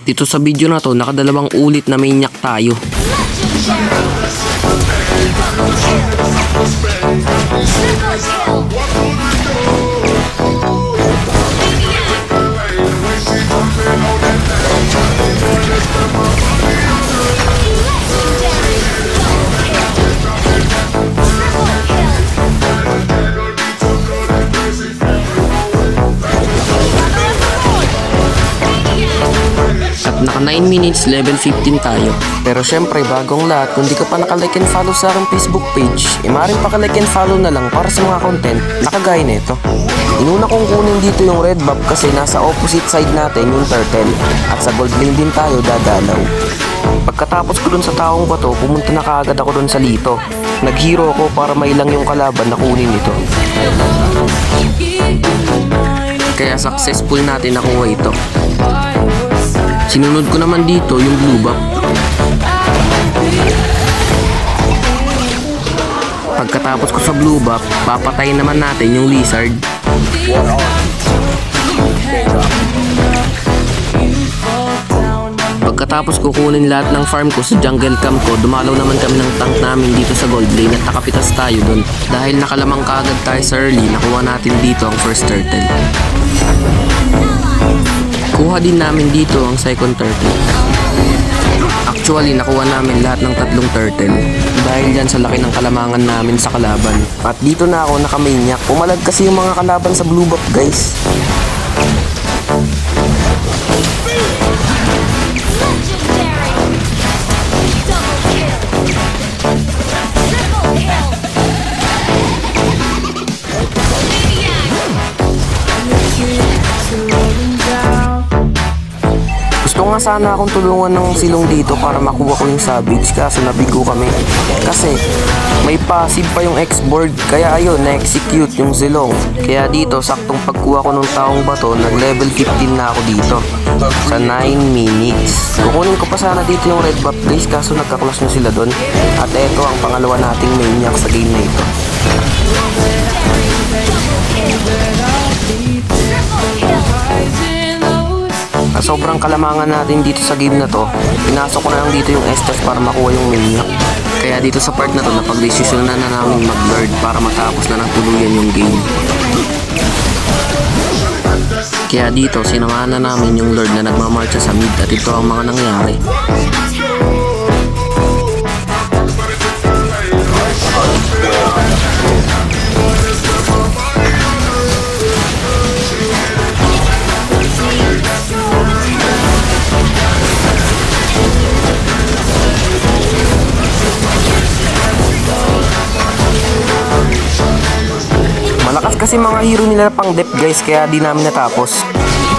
Dito sa video na to, nakadalawang ulit na maniac tayo. At naka 9 minutes, level 15 tayo. Pero syempre, bagong lahat, kung di ka pa naka-like and follow sa aking Facebook page, maaaring paka-like and follow na lang para sa mga content na kagaya nito. Inuna kong kunin dito yung red buff kasi nasa opposite side natin yung turtle. At sa gold lane din tayo dadalaw. Pagkatapos ko dun sa taong bato, pumunta na kaagad ako dun sa lito. Nag-hero ako para mailang yung kalaban na kunin ito. Kaya successful natin nakuha ito. Sinunod ko naman dito yung blue buff. Pagkatapos ko sa blue buff, papatayin naman natin yung lizard. Pagkatapos kukunin lahat ng farm ko sa jungle camp ko, dumalaw naman kami ng tank namin dito sa gold lane at nakapitas tayo dun. Dahil nakalamang kaagad tayo sa early, nakuha natin dito ang first turtle. Kuha din namin dito ang second turtle. Actually, nakuha namin lahat ng tatlong turtle dahil dyan sa laki ng kalamangan namin sa kalaban. At dito na ako nakamaniac. Pumalag kasi yung mga kalaban sa blue buff, guys. Gusto nga sana akong tulungan ng silong dito para makuha ko yung savage, kaso nabigo kami. Kasi may passive pa yung X-board, kaya ayun, na-execute yung silong. Kaya dito, saktong pagkuha ko ng taong bato, nag-level 15 na ako dito. Sa 9 minutes. Kukunin ko pa sana dito yung red buff, guys, kaso nagka-clash na sila doon. At eto ang pangalawa nating maniac sa game na ito. Sobrang kalamangan natin dito sa game na to, pinasok ko na lang dito yung Estes para makuha yung maniac. Kaya dito sa part na to, napag-desisyon na namin mag-lord para matapos na ng tuluyan yung game. Kaya dito, sinamahan na namin yung lord na nagmamarcha sa mid at ito ang mga nangyari. Malakas kasi mga hero nila pang depth, guys, kaya di namin natapos.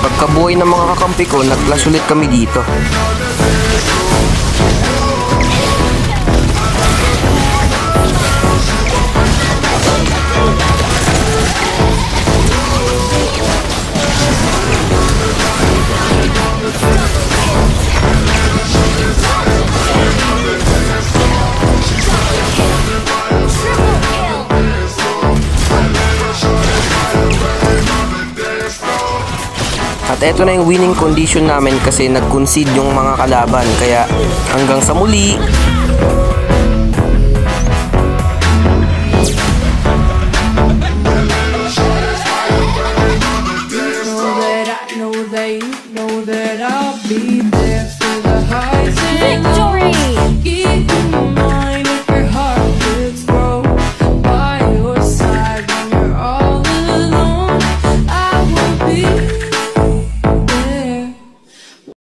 Pagkabuhay ng mga kakampi ko, nag-clash ulit kami dito. At eto na yung winning condition namin kasi nag-concede yung mga kalaban. Kaya hanggang sa muli.